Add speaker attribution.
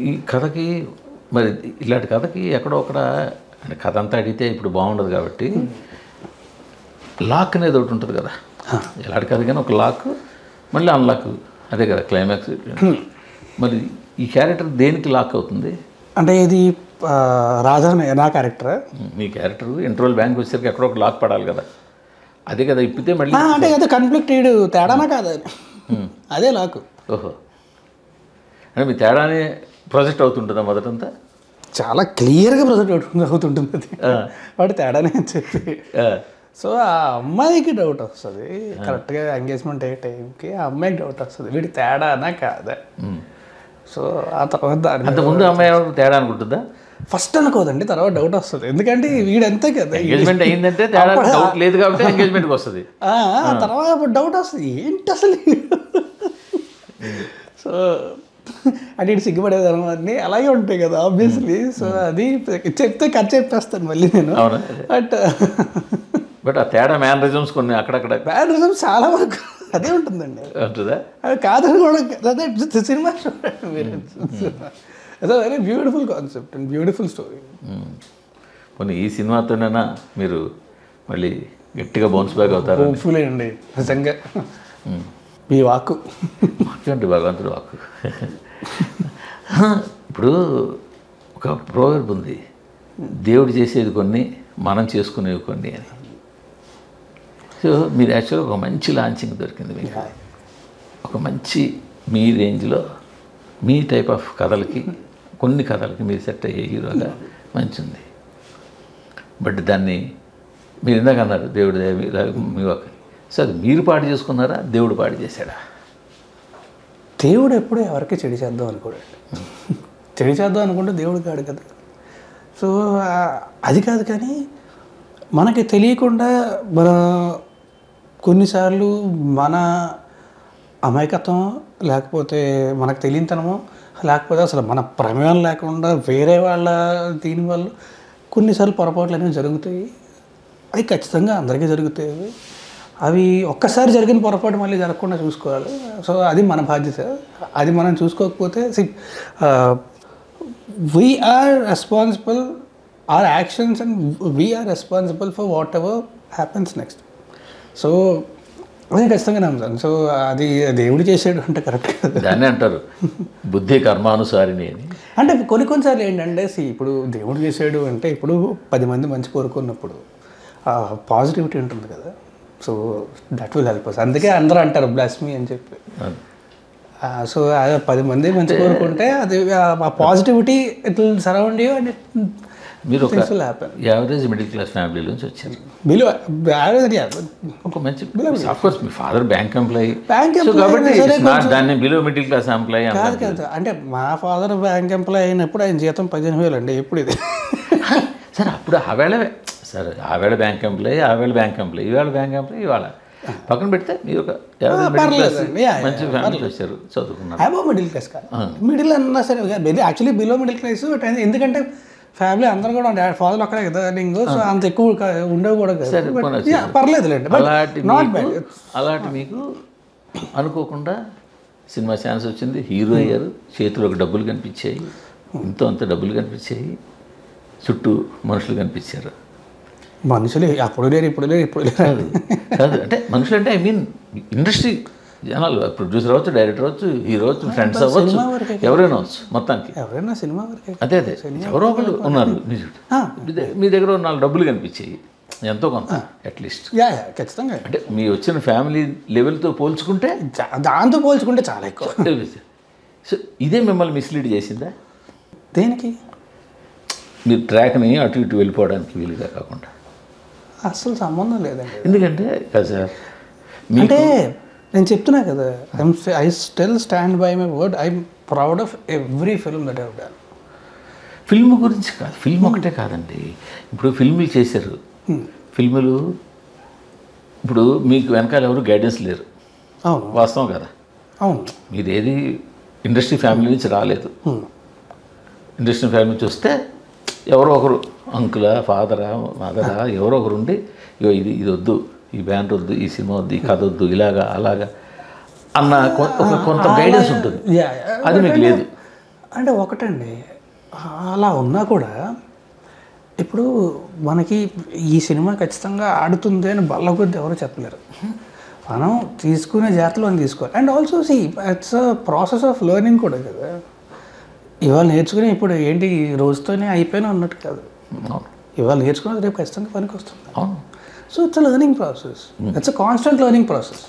Speaker 1: ఈ కథకి మరి ఇలాంటి కథకి ఎక్కడో ఒకడ అంటే కథ అంతా అడిగితే ఇప్పుడు బాగుండదు కాబట్టి లాక్ అనేది ఒకటి ఉంటుంది కదా, ఎలాంటి కథ కానీ ఒక లాక్ మళ్ళీ అన్లాక్, అదే కదా క్లైమాక్స్. మరి ఈ క్యారెక్టర్ దేనికి లాక్ అవుతుంది
Speaker 2: అంటే ఇది రాజా నా క్యారెక్టర్,
Speaker 1: మీ క్యారెక్టర్ ఇంటర్వల్ బ్యాంక్ వచ్చేసరికి ఎక్కడో ఒక లాక్ పడాలి కదా, అదే కదా ఇప్పితే మళ్ళీ
Speaker 2: అంటే అదే కన్ఫ్లిక్ట్ ఇడు తేడానా కాదు అదే లాక్.
Speaker 1: ఓహో, అంటే మీ తేడానే ప్రొజెక్ట్ అవుతుంటుందా మొదటంతా?
Speaker 2: చాలా క్లియర్గా ప్రొజెక్ట్ అవుతుంటుంది అది వాటి తేడానే అని చెప్పి. సో ఆ అమ్మాయికి డౌట్ వస్తుంది కరెక్ట్గా ఎంగేజ్మెంట్ అయ్యే టైంకి, ఆ అమ్మాయికి డౌట్ వస్తుంది వీడి తేడానా కాదా. సో ఆ తర్వాత
Speaker 1: అంతకుముందు అమ్మాయి తేడా అనుకుంటుందా?
Speaker 2: ఫస్ట్ అనుకోదండి, తర్వాత డౌట్ వస్తుంది. ఎందుకంటే వీడంతే కదా,
Speaker 1: ఎంగేజ్మెంట్ అయిందంటే తేడా డౌట్ లేదు కాబట్టి ఎంగేజ్మెంట్కి వస్తుంది.
Speaker 2: తర్వాత డౌట్ వస్తుంది ఏంటి అసలు. సో అంటే ఇటు సిగ్గుపడేదనం అన్నీ అలాగే ఉంటాయి కదా ఆబ్వియస్లీ. సో అది చెప్తే కట్ చెప్పేస్తాను మళ్ళీ నేను.
Speaker 1: బట్ ఆ తేడా మేనరిజమ్స్ కొన్ని అక్కడక్కడ
Speaker 2: మేనరిజమ్స్ చాలా వరకు అదే ఉంటుందండి.
Speaker 1: ఉంటుందా?
Speaker 2: అది కాదని కూడా అదే సినిమా అదే very beautiful concept and beautiful story.
Speaker 1: కొన్ని ఈ సినిమాతోనైనా మీరు మళ్ళీ గట్టిగా బౌన్స్ బ్యాక్ అవుతారు.
Speaker 2: హోప్ఫుల్లీ అండి నిజంగా. మీ వాక్కు
Speaker 1: అంటే భగవంతుడు వాక్కు. ఇప్పుడు ఒక ప్రోవర్బ్ ఉంది, దేవుడు చేసేది కొన్ని మనం చేసుకునేవి కొన్ని అని. సో మీరు యాక్చువల్గా ఒక మంచి లాంచింగ్ దొరికింది మీకు, ఒక మంచి మీ రేంజ్లో మీ టైప్ ఆఫ్ కథలకి, కొన్ని కథలకి మీరు సెట్ అయ్యే హీరోగా మంచి ఉంది. బట్ దాన్ని మీరు ఇందాక అన్నారు దేవుడి మీ ఒక, సో అది మీరు పాడు చేసుకున్నారా దేవుడు పాడు చేశాడా?
Speaker 2: దేవుడు ఎప్పుడు ఎవరికి చెడు చేద్దాం అనుకోడు, చెడు చేద్దాం అనుకుంటే దేవుడు కాడు కదా. సో అది కాదు, కానీ మనకి తెలియకుండా మన కొన్నిసార్లు మన అమాయకత్వం లేకపోతే మనకు తెలియనితనమో లేకపోతే అసలు మన ప్రమేయం లేకుండా వేరే వాళ్ళ దీనివల్ల కొన్నిసార్లు పొరపాట్లు అనేవి జరుగుతాయి. అవి ఖచ్చితంగా అందరికీ జరుగుతాయి. అవి ఒక్కసారి జరిగిన పొరపాటు మళ్ళీ జరగకుండా చూసుకోవాలి. సో అది మన బాధ్యత. అది మనం చూసుకోకపోతే we are responsible our actions and we are responsible for whatever happens next. So అది ఖచ్చితంగా నమ్ముతాను. సో అది దేవుడు చేసాడు అంటే కరెక్ట్ కదా,
Speaker 1: దాన్ని అంటారు బుద్ధి కర్మానుసారిని అని.
Speaker 2: అంటే కొన్నిసార్లు ఏంటంటే ఇప్పుడు దేవుడు చేసాడు అంటే ఇప్పుడు 10 మంది మంచి కోరుకున్నప్పుడు పాజిటివిటీ ఉంటుంది కదా. So that will help us. అందుకే అందరూ అంటారు బ్లెస్మీ అని చెప్పి. సో 10 మంది మంచి కోరుకుంటే అది ఆ positivity it will surround you and
Speaker 1: మీరు ఒక యావరేజ్ మిడిల్ క్లాస్ ఫ్యామిలీ నుంచి వచ్చారు. ఒక మంచి ఆఫ్కోర్స్ మీ ఫాదర్ బ్యాంక్ ఎంప్లాయీ కాబట్టి దాన్ని బిలో మిడిల్ క్లాస్ ఎంప్లాయీ
Speaker 2: కాదు కదా. అంటే మా ఫాదర్ బ్యాంక్ ఎంప్లాయీ అయినప్పుడు ఆయన జీతం 15,000 అండి. ఎప్పుడు ఇది
Speaker 1: సరే అప్పుడు ఆవేళ బ్యాంక్ ఎంప్లాయీ, ఆవేళ బ్యాంక్ ఎంప్లాయీ, ఇవాళ బ్యాంక్ ఎంప్లాయీ, ఇవాళ పక్కన పెడితే మీరు ఒక మంచి ఫ్యామిలీ వచ్చారు, చదువుకున్నారు.
Speaker 2: అబో మిడిల్ క్లాస్ కాదు, మిడిల్ అన్నా సరే యాక్చువల్లీ బిలో మిడిల్ క్లాస్. ఎందుకంటే ఫ్యామిలీ అందరూ కూడా ఫాదర్ అక్కడే కదా ఎర్నింగ్. సో అంత ఎక్కువ ఉండేవి కూడా పర్లేదులేండి.
Speaker 1: అలాంటి మీకు అనుకోకుండా సినిమా ఛాన్స్ వచ్చింది, హీరో అయ్యారు, చేతిలోకి డబ్బులు కనిపించాయి, అంత డబ్బులు కనిపించాయి, చుట్టూ మనుషులు కనిపించారు.
Speaker 2: మనుషులు అప్పుడు లేరు ఇప్పుడు లేరు
Speaker 1: కాదు అంటే మనుషులు అంటే ఐ మీన్ ఇండస్ట్రీ జనాలు, ప్రొడ్యూసర్ అవ్వచ్చు, డైరెక్టర్ అవ్వచ్చు, హీరో అవ్వచ్చు, ఫ్రెండ్స్ అవ్వచ్చు, ఎవరైనా అవచ్చు, మొత్తానికి
Speaker 2: ఎవరైనా సినిమా వరకే.
Speaker 1: అదే ఎవరో ఒకళ్ళు ఉన్నారు మీ దగ్గర 4 డబ్బులు కనిపించాయి, ఎంతో కొంత అట్లీస్ట్.
Speaker 2: ఖచ్చితంగా
Speaker 1: అంటే మీ వచ్చిన ఫ్యామిలీ లెవెల్తో పోల్చుకుంటే,
Speaker 2: దాంతో పోల్చుకుంటే చాలా ఎక్కువ.
Speaker 1: సో ఇదే మిమ్మల్ని మిస్లీడ్ చేసిందా?
Speaker 2: దేనికి?
Speaker 1: మీరు ట్రాక్ని అటు ఇటు వెళ్ళిపోవడానికి వీలుగా కాకుండా.
Speaker 2: అసలు సంబంధం లేదండి.
Speaker 1: ఎందుకంటే సార్
Speaker 2: అంటే నేను చెప్తున్నా కదా, I still stand by my word. I'm proud of every film that I have done.
Speaker 1: Film గురించి కాదు, ఫిల్మ్ ఒకటే కాదండి. ఇప్పుడు ఫిల్ములు చేశారు, ఫిల్ములు ఇప్పుడు మీకు వెనకాల ఎవరు గైడెన్స్ లేరు.
Speaker 2: అవును,
Speaker 1: వాస్తవం కదా.
Speaker 2: అవును,
Speaker 1: మీరు ఏది ఇండస్ట్రీ ఫ్యామిలీ నుంచి రాలేదు. ఇండస్ట్రీ ఫ్యామిలీ నుంచి వస్తే ఎవరో ఒకరు అంకులా, ఫాదరా, మదరా ఎవరో ఒకరు ఉండి ఇది వద్దు, ఈ బ్యాండ్ వద్దు, ఈ సినిమా వద్దు, ఈ కథ వద్దు, ఇలాగా అలాగా అన్న కొంత గైడెన్స్ ఉంటుంది. అది మీకు లేదు.
Speaker 2: అంటే ఒకటండి, అలా ఉన్నా కూడా ఇప్పుడు మనకి ఈ సినిమా ఖచ్చితంగా ఆడుతుంది అని బల్ల కొద్ది ఎవరు చెప్పలేరు. మనం తీసుకునే జాగ్రత్తలు మనం తీసుకోవాలి. And also it's a process of learning కూడా కదా. ఇవాళ నేర్చుకుని ఇప్పుడు ఏంటి ఈ రోజుతోనే అయిపోయినా ఉన్నట్టు కాదు. ఇవాళ నేర్చుకున్నది రేపు ఖచ్చితంగా పనికి వస్తుంది.
Speaker 1: అవును.
Speaker 2: So it's a learning process. It's a constant learning process.